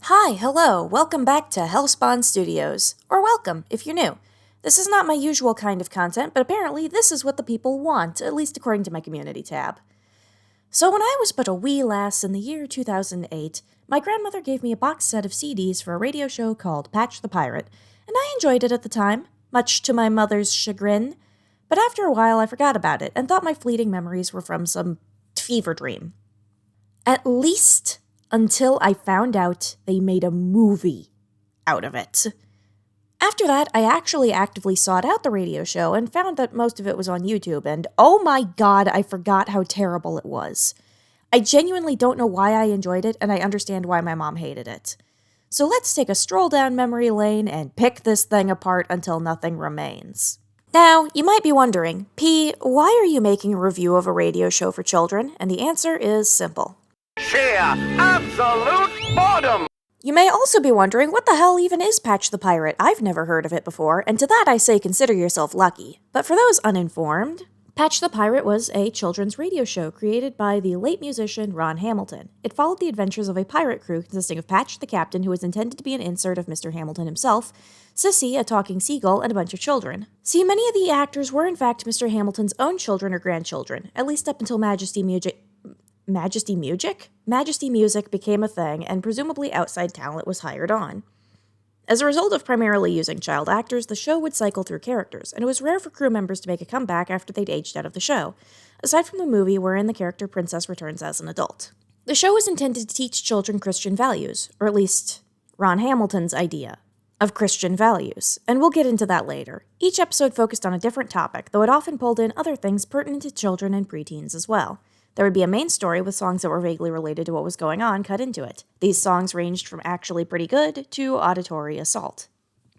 Hi, hello, welcome back to Hellspawn Studios. Or welcome, if you're new. This is not my usual kind of content, but apparently this is what the people want, at least according to my community tab. So when I was but a wee lass in the year 2008, my grandmother gave me a box set of CDs for a radio show called Patch the Pirate, and I enjoyed it at the time, much to my mother's chagrin. But after a while I forgot about it, and thought my fleeting memories were from some fever dream. At least until I found out they made a movie out of it. After that, I actually actively sought out the radio show and found that most of it was on YouTube, and oh my god, I forgot how terrible it was. I genuinely don't know why I enjoyed it, and I understand why my mom hated it. So let's take a stroll down memory lane and pick this thing apart until nothing remains. Now, you might be wondering, P, why are you making a review of a radio show for children? And the answer is simple. Sheer absolute boredom! You may also be wondering, what the hell even is Patch the Pirate? I've never heard of it before, and to that I say consider yourself lucky. But for those uninformed, Patch the Pirate was a children's radio show created by the late musician Ron Hamilton. It followed the adventures of a pirate crew consisting of Patch the captain, who was intended to be an insert of Mr. Hamilton himself, Sissy, a talking seagull, and a bunch of children. See, many of the actors were in fact Mr. Hamilton's own children or grandchildren, at least up until Majesty Music became a thing, and presumably outside talent was hired on. As a result of primarily using child actors, the show would cycle through characters, and it was rare for crew members to make a comeback after they'd aged out of the show, aside from the movie wherein the character Princess returns as an adult. The show was intended to teach children Christian values, or at least Ron Hamilton's idea of Christian values, and we'll get into that later. Each episode focused on a different topic, though it often pulled in other things pertinent to children and preteens as well. There would be a main story with songs that were vaguely related to what was going on cut into it. These songs ranged from actually pretty good to auditory assault.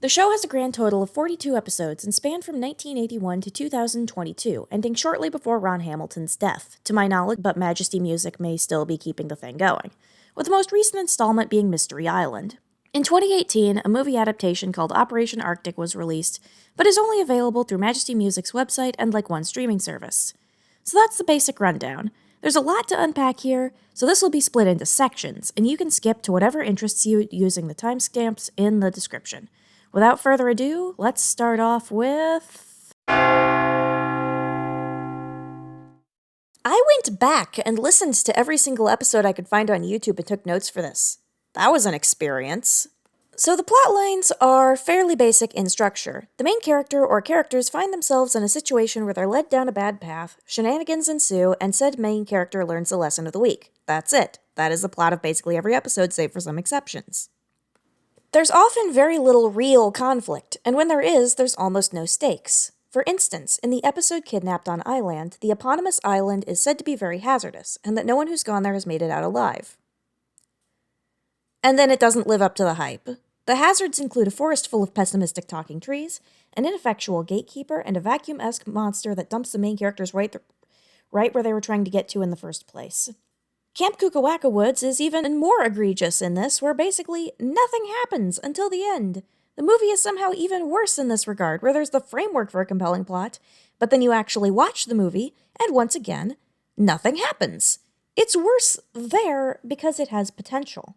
The show has a grand total of 42 episodes and spanned from 1981 to 2022, ending shortly before Ron Hamilton's death, to my knowledge, but Majesty Music may still be keeping the thing going, with the most recent installment being Mystery Island. In 2018, a movie adaptation called Operation Arctic was released, but is only available through Majesty Music's website and like one streaming service. So that's the basic rundown. There's a lot to unpack here, so this will be split into sections, and you can skip to whatever interests you using the timestamps in the description. Without further ado, let's start off with... I went back and listened to every single episode I could find on YouTube and took notes for this. That was an experience. So the plot lines are fairly basic in structure. The main character or characters find themselves in a situation where they're led down a bad path, shenanigans ensue, and said main character learns the lesson of the week. That's it. That is the plot of basically every episode, save for some exceptions. There's often very little real conflict, and when there is, there's almost no stakes. For instance, in the episode Kidnapped on Island, the eponymous island is said to be very hazardous, and that no one who's gone there has made it out alive. And then it doesn't live up to the hype. The hazards include a forest full of pessimistic talking trees, an ineffectual gatekeeper, and a vacuum-esque monster that dumps the main characters right where they were trying to get to in the first place. Camp Kukawaka Woods is even more egregious in this, where basically nothing happens until the end. The movie is somehow even worse in this regard, where there's the framework for a compelling plot, but then you actually watch the movie, and once again, nothing happens. It's worse there because it has potential.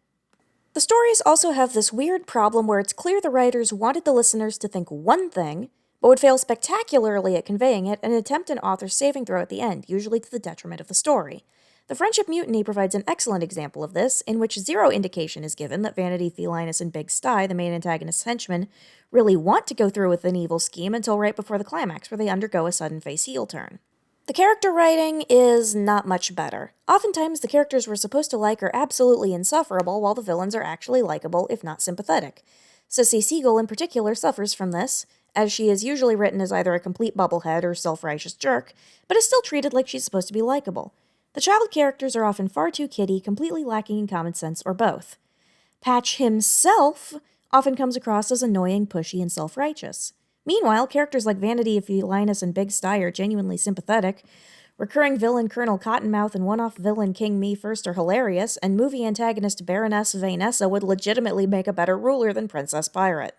The stories also have this weird problem where it's clear the writers wanted the listeners to think one thing, but would fail spectacularly at conveying it and attempt an author's saving throw at the end, usually to the detriment of the story. The Friendship Mutiny provides an excellent example of this, in which zero indication is given that Vanity, Felinus, and Big Sty, the main antagonist's henchmen, really want to go through with an evil scheme until right before the climax, where they undergo a sudden face heel turn. The character writing is not much better. Oftentimes, the characters we're supposed to like are absolutely insufferable, while the villains are actually likable, if not sympathetic. Sissy Seagull in particular suffers from this, as she is usually written as either a complete bubblehead or self-righteous jerk, but is still treated like she's supposed to be likable. The child characters are often far too kiddie, completely lacking in common sense, or both. Patch himself often comes across as annoying, pushy, and self-righteous. Meanwhile, characters like Vanity, Felinus, and Big Sty are genuinely sympathetic. Recurring villain Colonel Cottonmouth and one-off villain King Me First are hilarious, and movie antagonist Baroness Vanessa would legitimately make a better ruler than Princess Pirate.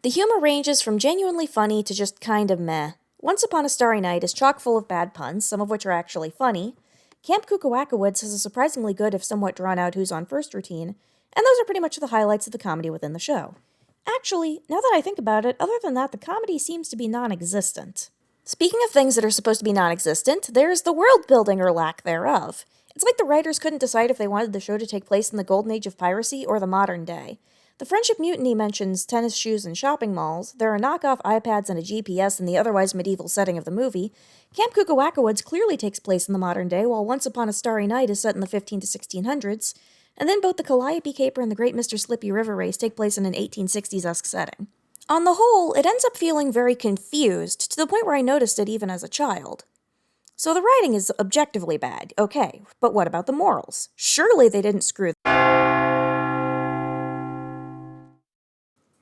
The humor ranges from genuinely funny to just kind of meh. Once Upon a Starry Night is chock full of bad puns, some of which are actually funny. Camp Kukawaka Woods has a surprisingly good, if somewhat drawn-out Who's on First routine, And those are pretty much the highlights of the comedy within the show. Actually, now that I think about it, other than that, the comedy seems to be non-existent. Speaking of things that are supposed to be non-existent, there's the world building or lack thereof. It's like the writers couldn't decide if they wanted the show to take place in the golden age of piracy or the modern day. The Friendship Mutiny mentions tennis shoes and shopping malls, there are knockoff iPads and a GPS in the otherwise medieval setting of the movie. Camp Kukawaka Woods clearly takes place in the modern day, while Once Upon a Starry Night is set in the 15 to 1600s, and then both the Calliope Caper and the Great Mr. Slippy River Race take place in an 1860s-esque setting. On the whole, it ends up feeling very confused, to the point where I noticed it even as a child. So the writing is objectively bad, okay, but what about the morals? Surely they didn't screw.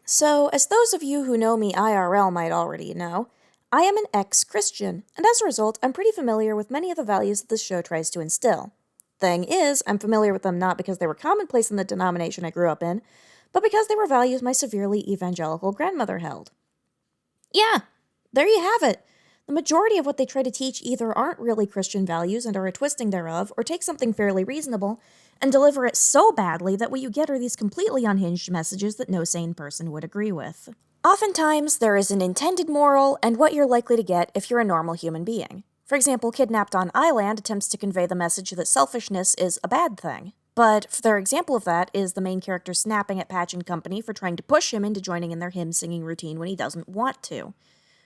So, as those of you who know me IRL might already know, I am an ex-Christian, and as a result, I'm pretty familiar with many of the values that this show tries to instill. Thing is, I'm familiar with them not because they were commonplace in the denomination I grew up in, but because they were values my severely evangelical grandmother held. Yeah, there you have it. The majority of what they try to teach either aren't really Christian values and are a twisting thereof, or take something fairly reasonable and deliver it so badly that what you get are these completely unhinged messages that no sane person would agree with. Oftentimes, there is an intended moral and what you're likely to get if you're a normal human being. For example, Kidnapped on Island attempts to convey the message that selfishness is a bad thing. But their example of that is the main character snapping at Patch and Company for trying to push him into joining in their hymn-singing routine when he doesn't want to.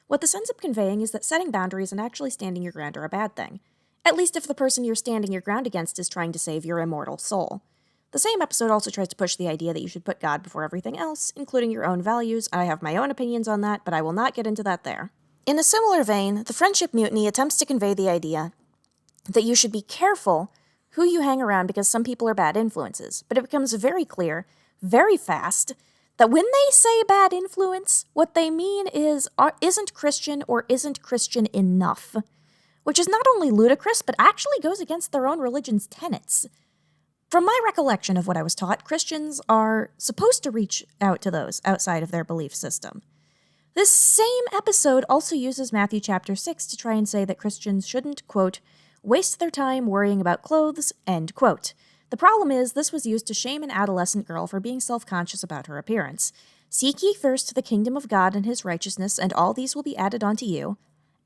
What this ends up conveying is that setting boundaries and actually standing your ground are a bad thing. At least if the person you're standing your ground against is trying to save your immortal soul. The same episode also tries to push the idea that you should put God before everything else, including your own values. I have my own opinions on that, but I will not get into that there. In a similar vein, the Friendship Mutiny attempts to convey the idea that you should be careful who you hang around because some people are bad influences, but it becomes very clear, very fast, that when they say bad influence, what they mean is isn't Christian or isn't Christian enough, which is not only ludicrous, but actually goes against their own religion's tenets. From my recollection of what I was taught, Christians are supposed to reach out to those outside of their belief system. This same episode also uses Matthew chapter 6 to try and say that Christians shouldn't, quote, waste their time worrying about clothes, end quote. The problem is, this was used to shame an adolescent girl for being self-conscious about her appearance. Seek ye first the kingdom of God and his righteousness, and all these will be added unto you.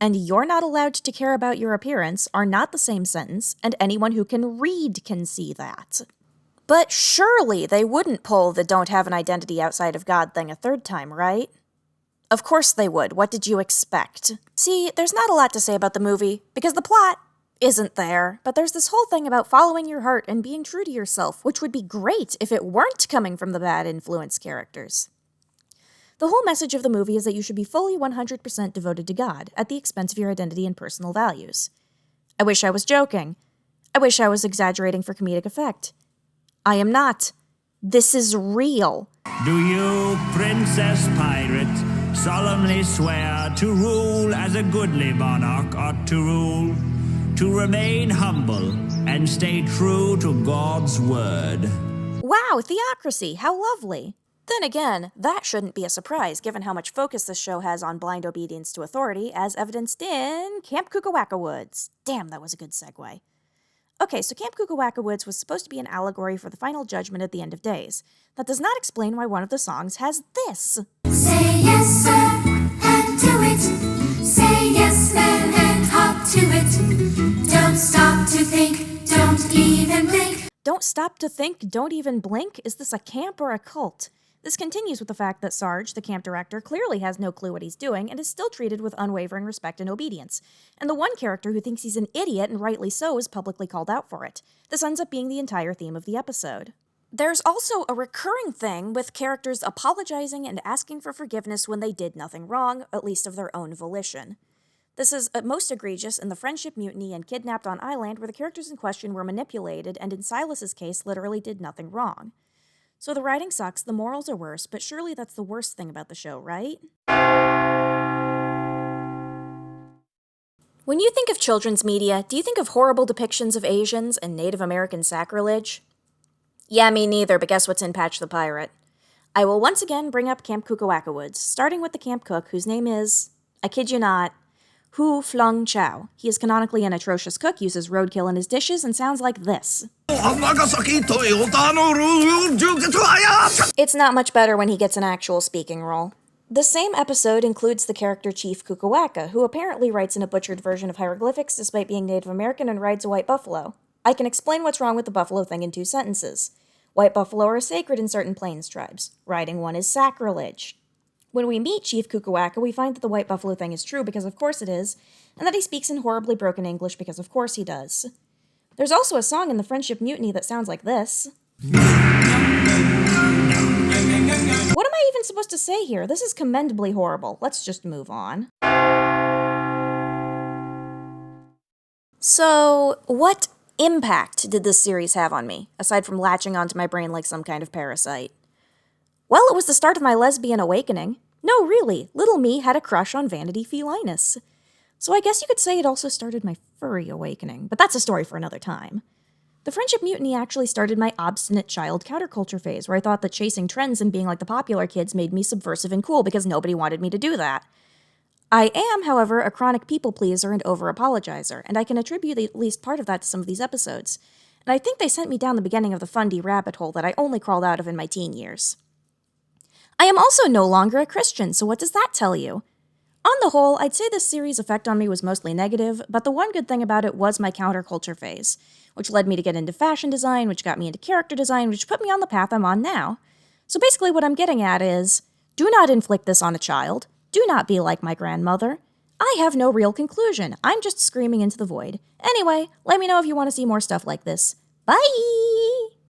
And you're not allowed to care about your appearance are not the same sentence, and anyone who can read can see that. But surely they wouldn't pull the don't have an identity outside of God thing a third time, right? Of course they would. What did you expect? See, there's not a lot to say about the movie, because the plot isn't there, but there's this whole thing about following your heart and being true to yourself, which would be great if it weren't coming from the bad influence characters. The whole message of the movie is that you should be fully 100% devoted to God, at the expense of your identity and personal values. I wish I was joking. I wish I was exaggerating for comedic effect. I am not. This is real. Do you, Princess Pirate, solemnly swear to rule as a goodly monarch ought to rule, to remain humble and stay true to God's word? Wow, theocracy, how lovely. Then again, that shouldn't be a surprise given how much focus this show has on blind obedience to authority, as evidenced in Camp Kukawaka Woods. Damn, that was a good segue. Okay, so Camp Kukawaka Woods was supposed to be an allegory for the final judgment at the end of days. That does not explain why one of the songs has this. Say yes, sir, and do it. Say yes, man, and hop to it. Don't stop to think, don't even blink. Don't stop to think, don't even blink? Is this a camp or a cult? This continues with the fact that Sarge, the camp director, clearly has no clue what he's doing and is still treated with unwavering respect and obedience. And the one character who thinks he's an idiot, and rightly so, is publicly called out for it. This ends up being the entire theme of the episode. There's also a recurring thing with characters apologizing and asking for forgiveness when they did nothing wrong, at least of their own volition. This is most egregious in the Friendship Mutiny and Kidnapped on Island, where the characters in question were manipulated and in Silas's case literally did nothing wrong. So the writing sucks, the morals are worse, but surely that's the worst thing about the show, right? When you think of children's media, do you think of horrible depictions of Asians and Native American sacrilege? Yeah, me neither, but guess what's in Patch the Pirate? I will once again bring up Camp Kukawaka Woods, starting with the camp cook, whose name is, I kid you not, Hu Flung Chow. He is canonically an atrocious cook, uses roadkill in his dishes, and sounds like this. It's not much better when he gets an actual speaking role. The same episode includes the character Chief Kukuwaka, who apparently writes in a butchered version of hieroglyphics despite being Native American and rides a white buffalo. I can explain what's wrong with the buffalo thing in 2 sentences. White buffalo are sacred in certain Plains tribes. Riding one is sacrilege. When we meet Chief Kukuwaka, we find that the white buffalo thing is true because of course it is, and that he speaks in horribly broken English because of course he does. There's also a song in the Friendship Mutiny that sounds like this. What am I even supposed to say here? This is commendably horrible. Let's just move on. So, what impact did this series have on me, aside from latching onto my brain like some kind of parasite? Well, it was the start of my lesbian awakening. No, really, little me had a crush on Vanity Felinus. So I guess you could say it also started my furry awakening, but that's a story for another time. The Friendship Mutiny actually started my obstinate child counterculture phase, where I thought that chasing trends and being like the popular kids made me subversive and cool because nobody wanted me to do that. I am, however, a chronic people pleaser and over-apologizer, and I can attribute at least part of that to some of these episodes. And I think they sent me down the beginning of the Fundie rabbit hole that I only crawled out of in my teen years. I am also no longer a Christian, so what does that tell you? On the whole, I'd say this series' effect on me was mostly negative, but the one good thing about it was my counterculture phase, which led me to get into fashion design, which got me into character design, which put me on the path I'm on now. So basically what I'm getting at is, do not inflict this on a child. Do not be like my grandmother. I have no real conclusion. I'm just screaming into the void. Anyway, let me know if you want to see more stuff like this. Bye!